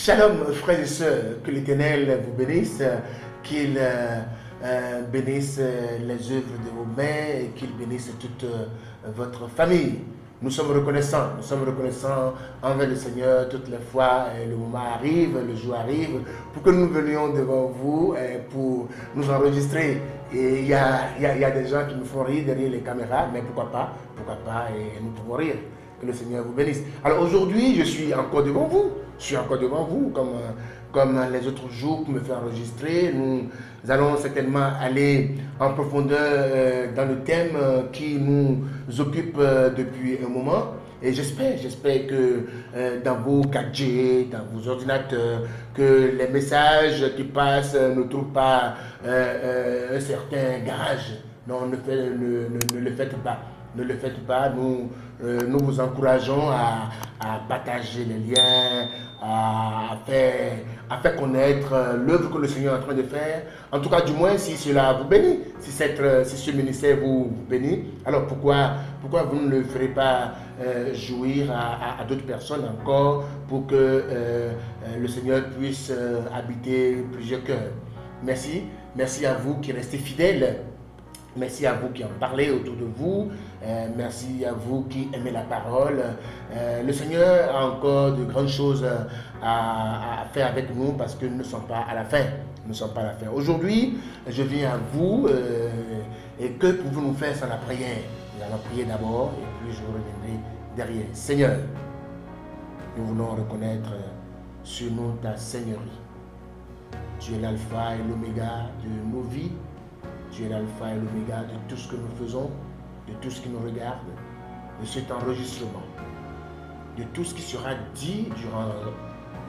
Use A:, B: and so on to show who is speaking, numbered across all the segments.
A: Shalom, frères et sœurs, que l'Éternel vous bénisse, qu'il bénisse les œuvres de vos mains et qu'il bénisse toute votre famille. Nous sommes reconnaissants envers le Seigneur toutes les fois. Le moment arrive, le jour arrive, pour que nous venions devant vous pour nous enregistrer. Et il y a des gens qui nous font rire derrière les caméras, mais pourquoi pas, et nous pouvons rire. Que le Seigneur vous bénisse. Alors aujourd'hui, je suis encore devant vous. Comme les autres jours pour me faire enregistrer. Nous allons certainement aller en profondeur dans le thème qui nous occupe depuis un moment. Et j'espère que dans vos 4G, dans vos ordinateurs, que les messages qui passent ne trouvent pas un certain garage. Non, ne le faites pas. Ne le faites pas. Nous vous encourageons à partager les liens, à faire connaître l'œuvre que le Seigneur est en train de faire. En tout cas, du moins, si cela vous bénit, si ce ministère vous bénit, alors pourquoi vous ne le ferez pas jouir à d'autres personnes encore pour que le Seigneur puisse habiter plusieurs cœurs. Merci à vous qui restez fidèles. Merci à vous qui en parlez autour de vous. Merci à vous qui aimez la parole. Le Seigneur a encore de grandes choses à faire avec nous parce que nous ne sommes pas à la fin. Aujourd'hui, je viens à vous et que pouvons-nous faire sans la prière? Nous allons prier d'abord et puis je reviendrai derrière. Seigneur, nous voulons reconnaître sur nous ta Seigneurie. Tu es l'alpha et l'oméga de nos vies. Tu es l'alpha et l'oméga de tout ce que nous faisons, de tout ce qui nous regarde, de cet enregistrement, de tout ce qui sera dit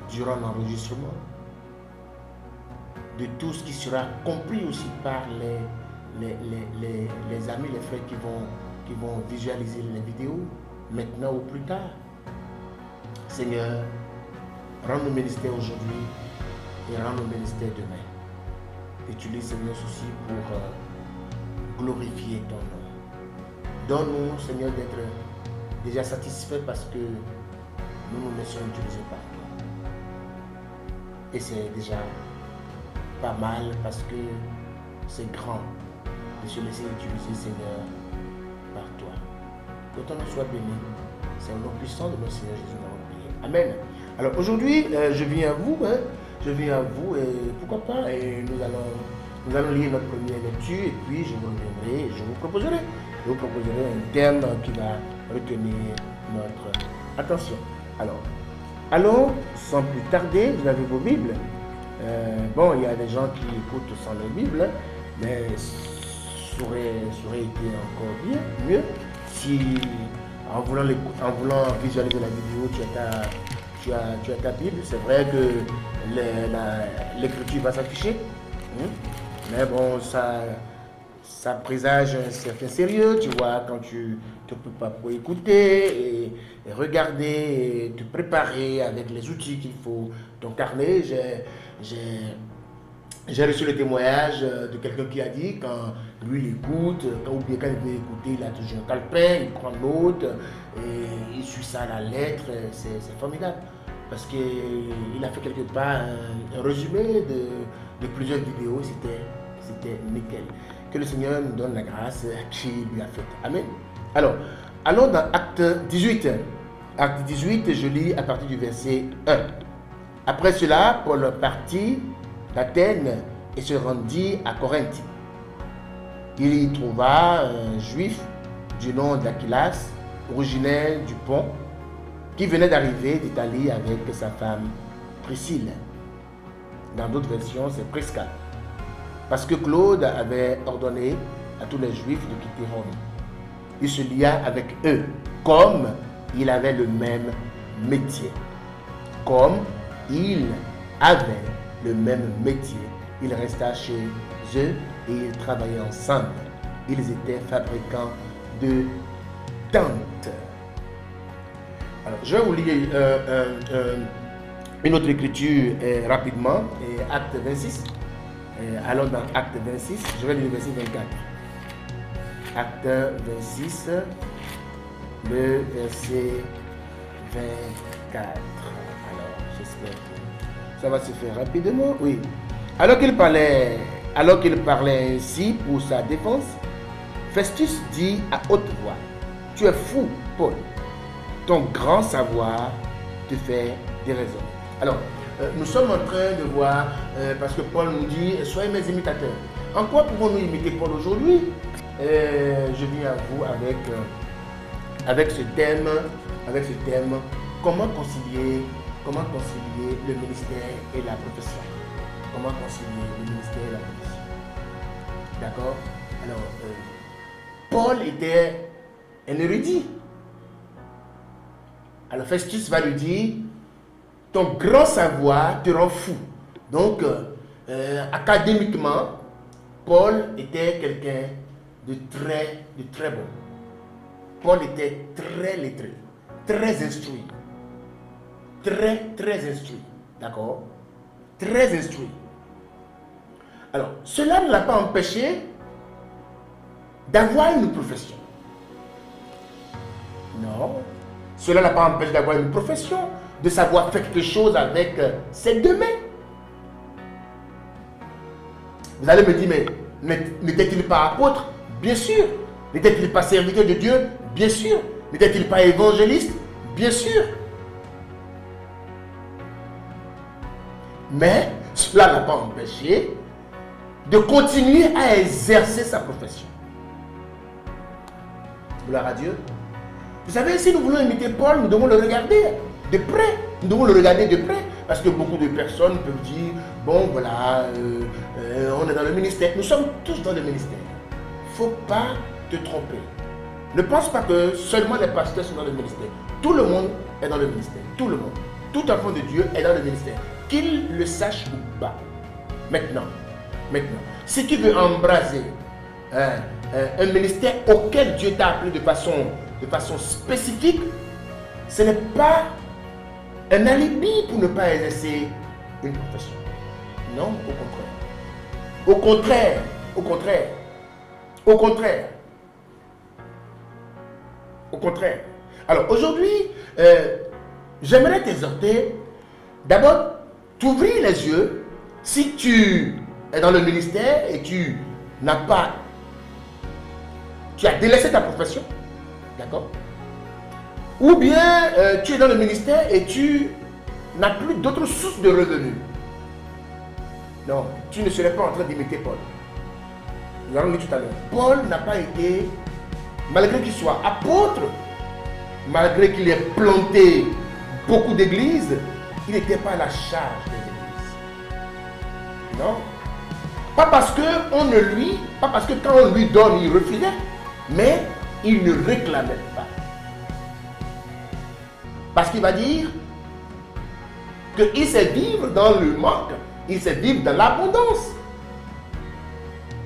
A: durant l'enregistrement, de tout ce qui sera compris aussi par les amis, les frères qui vont visualiser les vidéos, maintenant ou plus tard. Seigneur, rends nos ministères aujourd'hui et rends nos ministères demain. Utilise Seigneur ceci pour glorifier ton nom. Donne-nous Seigneur d'être déjà satisfaits parce que nous nous laissons utiliser par toi. Et c'est déjà pas mal parce que c'est grand de se laisser utiliser Seigneur par toi. Que ton nom soit béni. C'est au nom puissant de notre Seigneur Jésus nous avons prié. Amen. Alors aujourd'hui, je viens à vous et pourquoi pas, et nous allons lire notre première lecture et puis je vous reviendrai et je vous proposerai un thème qui va retenir notre attention. Alors, allons sans plus tarder, vous avez vos Bibles. Il y a des gens qui écoutent sans leur Bible, mais ça aurait été encore mieux si en voulant visualiser la vidéo, tu as ta Bible. C'est vrai que l'écriture va s'afficher, mais bon, ça présage un certain sérieux, tu vois, quand tu te prépares pour écouter et regarder et te préparer avec les outils qu'il faut. Ton carnet, j'ai reçu le témoignage de quelqu'un qui a dit quand lui il écoute, quand il veut écouter, il a toujours un calepin, il prend note et il suit ça à la lettre, c'est formidable. Parce qu'il a fait quelque part un résumé de plusieurs vidéos, c'était nickel. Que le Seigneur nous donne la grâce qu'il lui a faite. Amen. Alors, allons dans Acte 18. Acte 18, je lis à partir du verset 1. Après cela, Paul partit d'Athènes et se rendit à Corinthe. Il y trouva un juif du nom d'Aquilas, originaire du Pont, qui venait d'arriver d'Italie avec sa femme Priscille. Dans d'autres versions, c'est Prisca. Parce que Claude avait ordonné à tous les Juifs de quitter Rome. Il se lia avec eux, comme il avait le même métier. Comme il avait le même métier, il resta chez eux et ils travaillaient ensemble. Ils étaient fabricants de tentes. Alors, je vais vous lire une autre écriture rapidement, Acte 26. Allons dans Acte 26, je vais lire le verset 24. Acte 26, le verset 24. Alors, j'espère que Ça va se faire rapidement, oui. Alors qu'il parlait ainsi pour sa défense, Festus dit à haute voix, tu es fou, Paul. Ton grand savoir te fait déraisonner. Alors, nous sommes en train de voir, parce que Paul nous dit, soyez mes imitateurs. En quoi pouvons-nous imiter Paul aujourd'hui? Je viens à vous avec ce thème, comment concilier le ministère et la profession. Comment concilier le ministère et la profession. D'accord? Alors, Paul était un érudit. Alors Festus va lui dire, ton grand savoir te rend fou. Donc, académiquement, Paul était quelqu'un de très bon. Paul était très lettré, très instruit. Très instruit. D'accord? Très instruit. Alors, cela ne l'a pas empêché d'avoir une profession. Non. Cela n'a pas empêché d'avoir une profession, de savoir faire quelque chose avec ses deux mains. Vous allez me dire, mais n'était-il pas apôtre? Bien sûr. N'était-il pas serviteur de Dieu? Bien sûr. N'était-il pas évangéliste? Bien sûr. Mais cela n'a pas empêché de continuer à exercer sa profession. Gloire à Dieu. Vous savez, si nous voulons imiter Paul, nous devons le regarder de près. Nous devons le regarder de près. Parce que beaucoup de personnes peuvent dire, bon voilà, on est dans le ministère. Nous sommes tous dans le ministère. Il ne faut pas te tromper. Ne pense pas que seulement les pasteurs sont dans le ministère. Tout le monde est dans le ministère. Tout le monde. Tout enfant de Dieu est dans le ministère. Qu'il le sache ou pas. Maintenant, si tu veux embraser un ministère auquel Dieu t'a appelé de façon spécifique, ce n'est pas un alibi pour ne pas exercer une profession. Non, au contraire. Au contraire. Alors aujourd'hui, j'aimerais t'exhorter d'abord t'ouvrir les yeux. Si tu es dans le ministère et tu as délaissé ta profession, d'accord? Ou bien tu es dans le ministère et tu n'as plus d'autres sources de revenus. Non, tu ne serais pas en train d'imiter Paul. Nous allons dire tout à l'heure. Paul n'a pas été, malgré qu'il soit apôtre, malgré qu'il ait planté beaucoup d'églises, il n'était pas à la charge des églises. Non. Pas parce que quand on lui donne, il refusait, mais il ne réclamait pas. Parce qu'il va dire qu'il sait vivre dans le manque, il sait vivre dans l'abondance.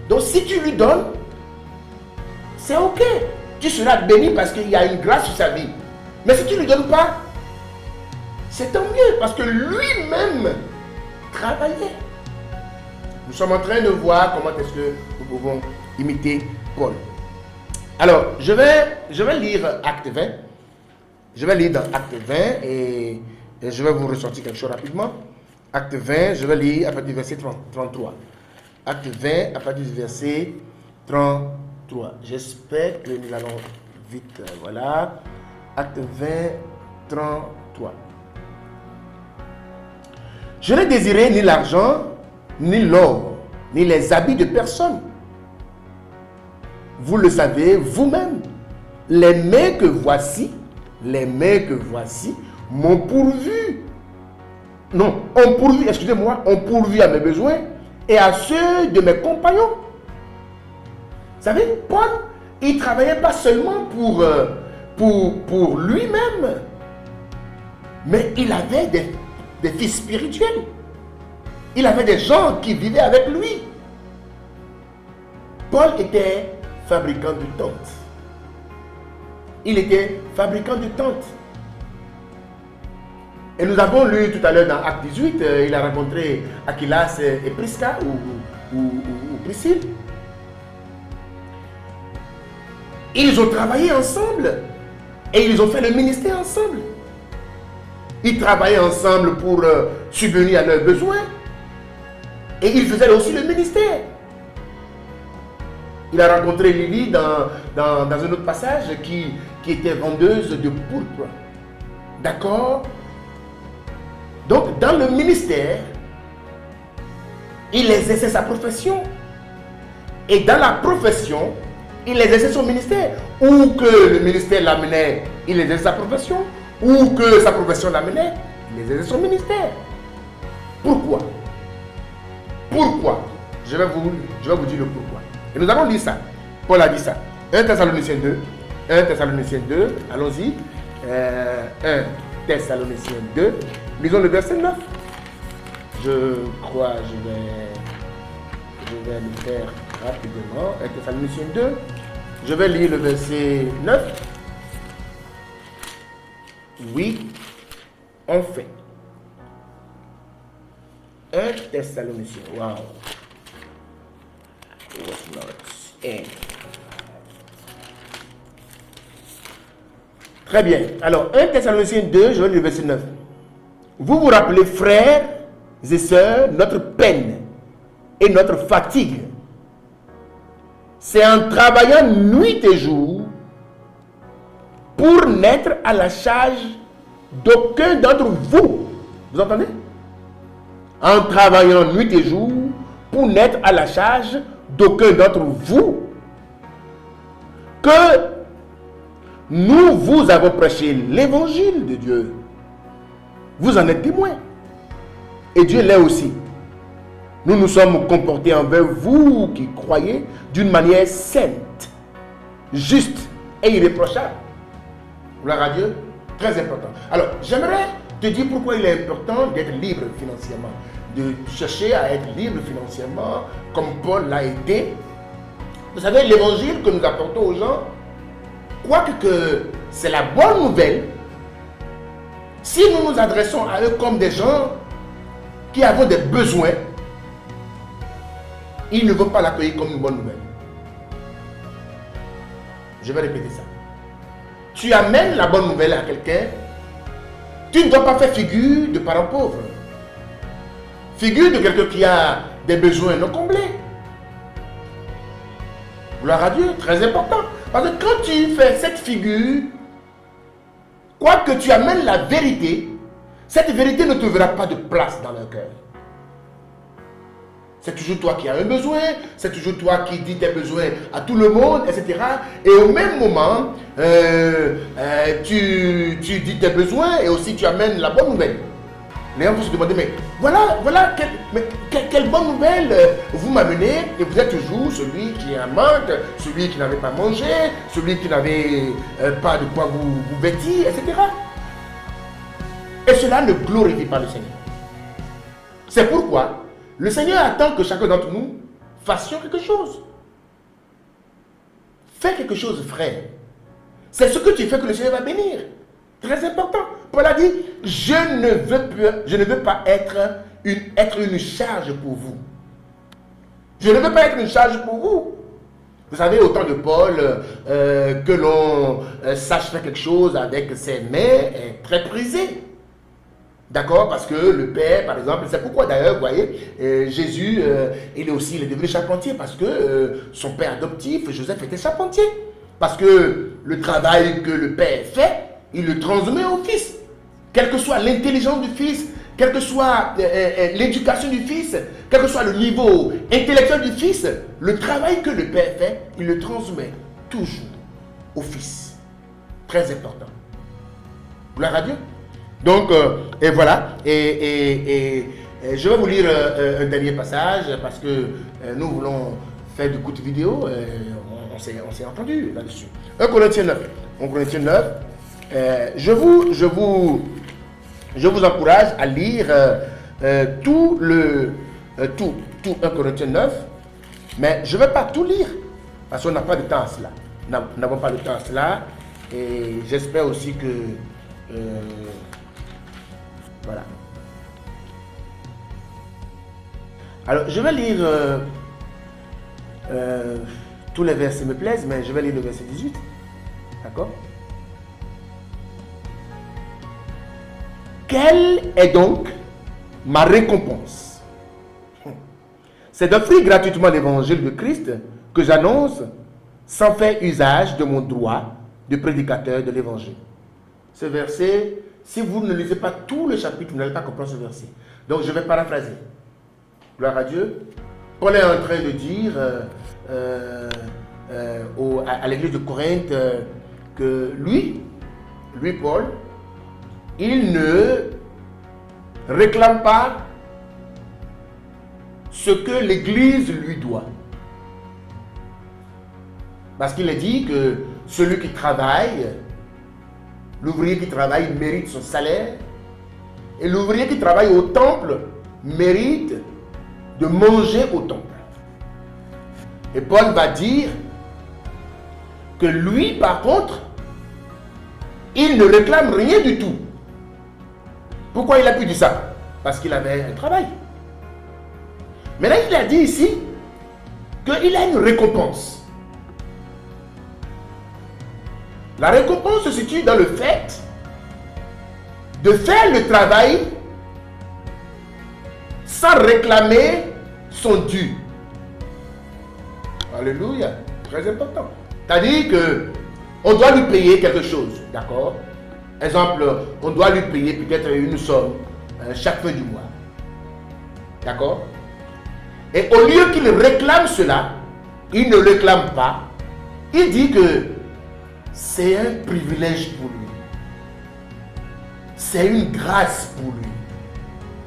A: Donc si tu lui donnes, c'est ok. Tu seras béni parce qu'il y a une grâce sur sa vie. Mais si tu ne lui donnes pas, c'est tant mieux parce que lui-même travaillait. Nous sommes en train de voir comment est-ce que nous pouvons imiter Paul. Alors, je vais lire Acte 20. Je vais lire dans Acte 20 et je vais vous ressortir quelque chose rapidement. Acte 20, je vais lire à partir du verset 33. Acte 20 à partir du verset 33. J'espère que nous allons vite. Voilà. Acte 20, 33. Je n'ai désiré ni l'argent, ni l'or, ni les habits de personne. Vous le savez vous-même. Les mains que voici m'ont pourvu. Non, ont pourvu à mes besoins et à ceux de mes compagnons. Vous savez, Paul, il ne travaillait pas seulement pour lui-même, mais il avait des fils spirituels. Il avait des gens qui vivaient avec lui. Paul était fabricant de tentes. Il était fabricant de tentes. Et nous avons lu tout à l'heure dans Acte 18, il a rencontré Aquilas et Prisca ou Priscille. Ils ont travaillé ensemble et ils ont fait le ministère ensemble. Ils travaillaient ensemble pour subvenir à leurs besoins. Et ils faisaient aussi le ministère. Il a rencontré Lily dans un autre passage qui était vendeuse de pourpre. D'accord? Donc, dans le ministère, il exerçait sa profession. Et dans la profession, il exerçait son ministère. Ou que le ministère l'amenait, il exerçait sa profession. Ou que sa profession l'amenait, il exerçait son ministère. Pourquoi? Pourquoi? Je vais vous dire le pourquoi. Et nous allons lire ça. Paul a dit ça. 1 Thessaloniciens 2. 1 Thessaloniciens 2. Allons-y. 1 Thessaloniciens 2. Lisons le verset 9. Je crois, je vais le faire rapidement. 1 Thessaloniciens 2. Je vais lire le verset 9. Oui, on fait. 1 Thessaloniciens. Wow. Très bien. Alors, 1 Thessaloniciens 2, je vais lire le verset 9. Vous vous rappelez, frères et sœurs, notre peine et notre fatigue. C'est en travaillant nuit et jour pour n'être à la charge d'aucun d'entre vous. Vous entendez? En travaillant nuit et jour pour n'être à la charge d'aucun d'entre vous, que nous vous avons prêché l'évangile de Dieu. Vous en êtes témoins. Et Dieu l'est aussi. Nous nous sommes comportés envers vous qui croyez d'une manière sainte, juste et irréprochable. Gloire à Dieu, très important. Alors, j'aimerais te dire pourquoi il est important d'être libre financièrement, de chercher à être libre financièrement comme Paul l'a été. Vous savez, l'évangile que nous apportons aux gens, quoique que c'est la bonne nouvelle, si nous nous adressons à eux comme des gens qui avons des besoins, ils ne vont pas l'accueillir comme une bonne nouvelle. Je vais répéter ça. Tu amènes la bonne nouvelle à quelqu'un, tu ne dois pas faire figure de parent pauvre. Figure de quelqu'un qui a des besoins non comblés. Gloire à Dieu, très important. Parce que quand tu fais cette figure, quoi que tu amènes la vérité, cette vérité ne trouvera pas de place dans leur cœur. C'est toujours toi qui as un besoin, c'est toujours toi qui dis tes besoins à tout le monde, etc. Et au même moment, tu dis tes besoins et aussi tu amènes la bonne nouvelle. Les gens vont se demander, mais voilà quelle bonne nouvelle vous m'amenez, et vous êtes toujours celui qui est en manque, celui qui n'avait pas mangé, celui qui n'avait pas de quoi vous vêtir, etc. Et cela ne glorifie pas le Seigneur. C'est pourquoi le Seigneur attend que chacun d'entre nous fassions quelque chose. Fais quelque chose, frère. C'est ce que tu fais que le Seigneur va bénir. Très important. Paul a dit, je ne veux pas être une charge pour vous. Je ne veux pas être une charge pour vous. Vous savez, au temps de Paul, que l'on sache faire quelque chose avec ses mains est très prisé. D'accord? Parce que le Père, par exemple, c'est pourquoi d'ailleurs, vous voyez, Jésus, il est devenu charpentier parce que son père adoptif, Joseph, était charpentier. Parce que le travail que le Père fait, il le transmet au Fils. Quelle que soit l'intelligence du Fils, quelle que soit l'éducation du Fils, quel que soit le niveau intellectuel du Fils, le travail que le Père fait, il le transmet toujours au Fils. Très important. Gloire à Dieu. Donc, et voilà. Et je vais vous lire un dernier passage parce que nous voulons faire de courtes vidéos. On s'est entendu là-dessus. 1 Corinthiens 9. 1 Corinthiens 9. Je vous encourage à lire tout 1 Corinthiens 9, mais je ne vais pas tout lire parce qu'on n'a pas de temps à cela. Nous n'avons pas de temps à cela et j'espère aussi que voilà. Alors je vais lire tous les versets me plaisent, mais je vais lire le verset 18. D'accord? Quelle est donc ma récompense? C'est d'offrir gratuitement l'évangile de Christ que j'annonce sans faire usage de mon droit de prédicateur de l'évangile. Ce verset, si vous ne lisez pas tout le chapitre, vous n'allez pas comprendre ce verset. Donc je vais paraphraser. Gloire à Dieu. Paul est en train de dire à l'église de Corinthe que lui, Paul, il ne réclame pas ce que l'église lui doit. Parce qu'il est dit que celui qui travaille, l'ouvrier qui travaille mérite son salaire, et l'ouvrier qui travaille au temple mérite de manger au temple. Et Paul va dire que lui, par contre, il ne réclame rien du tout. Pourquoi il a pu dire ça? Parce qu'il avait un travail. Mais là, il a dit ici qu'il a une récompense. La récompense se situe dans le fait de faire le travail sans réclamer son dû. Alléluia, très important. C'est-à-dire qu'on doit lui payer quelque chose, d'accord? Exemple, on doit lui payer peut-être une somme chaque fin du mois. D'accord? Et au lieu qu'il réclame cela, il ne réclame pas. Il dit que c'est un privilège pour lui. C'est une grâce pour lui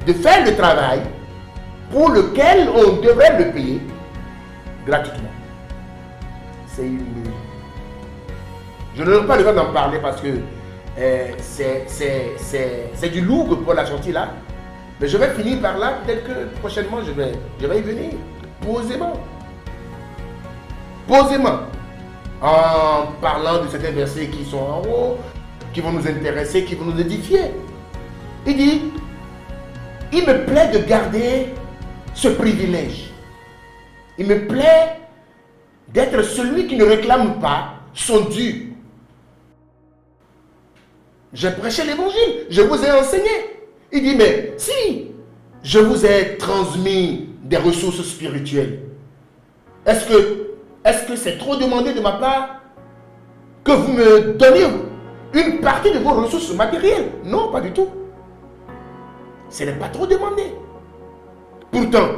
A: de faire le travail pour lequel on devrait le payer gratuitement. C'est une... Je n'aurai pas le temps d'en parler parce que c'est du lourd que Paul a sorti là. Mais je vais finir par là. Peut-être que prochainement je vais y venir. Posément. Posément. En parlant de certains versets qui sont en haut, qui vont nous intéresser, qui vont nous édifier. Il dit, il me plaît de garder ce privilège. Il me plaît d'être celui qui ne réclame pas son dû. J'ai prêché l'évangile, je vous ai enseigné. Il dit, mais si je vous ai transmis des ressources spirituelles, est-ce que c'est trop demandé de ma part que vous me donniez une partie de vos ressources matérielles? Non, pas du tout. Ce n'est pas trop demandé. Pourtant,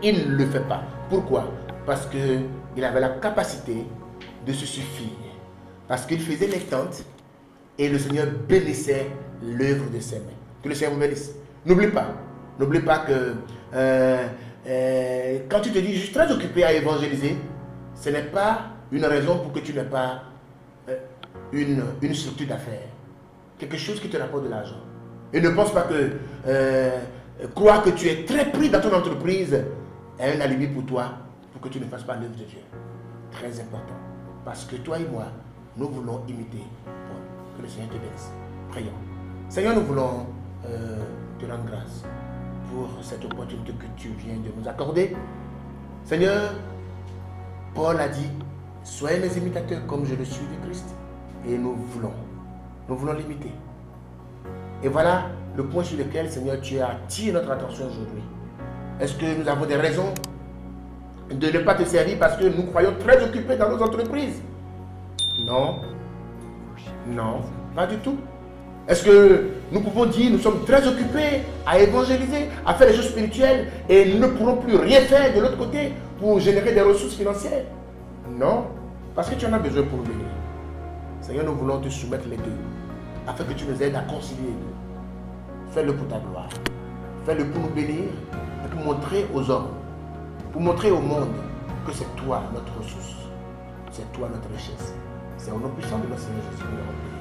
A: il ne le fait pas. Pourquoi? Parce qu'il avait la capacité de se suffire. Parce qu'il faisait les tentes et le Seigneur bénissait l'œuvre de ses mains. Que le Seigneur vous bénisse. N'oublie pas que quand tu te dis je suis très occupé à évangéliser, ce n'est pas une raison pour que tu n'aies pas une structure d'affaires. Quelque chose qui te rapporte de l'argent. Et ne pense pas que croire que tu es très pris dans ton entreprise est un alibi pour toi, pour que tu ne fasses pas l'œuvre de Dieu. Très important. Parce que toi et moi, nous voulons imiter Paul. Que le Seigneur te bénisse. Prions. Seigneur, nous voulons te rendre grâce pour cette opportunité que tu viens de nous accorder. Seigneur, Paul a dit, soyez mes imitateurs comme je le suis de Christ. Et nous voulons l'imiter. Et voilà le point sur lequel, Seigneur, tu as attiré notre attention aujourd'hui. Est-ce que nous avons des raisons de ne pas te servir parce que nous croyons très occupés dans nos entreprises? Non. Non, pas du tout. Est-ce que nous pouvons dire nous sommes très occupés à évangéliser, à faire des choses spirituelles et nous ne pourrons plus rien faire de l'autre côté pour générer des ressources financières? Non, parce que tu en as besoin pour venir. Seigneur, nous voulons te soumettre les deux afin que tu nous aides à concilier les deux. Fais-le pour ta gloire. Fais-le pour nous bénir et pour montrer aux hommes, pour montrer au monde que c'est toi notre ressource, c'est toi notre richesse. C'est au nom puissant de notre Seigneur Jésus que nous avons prié.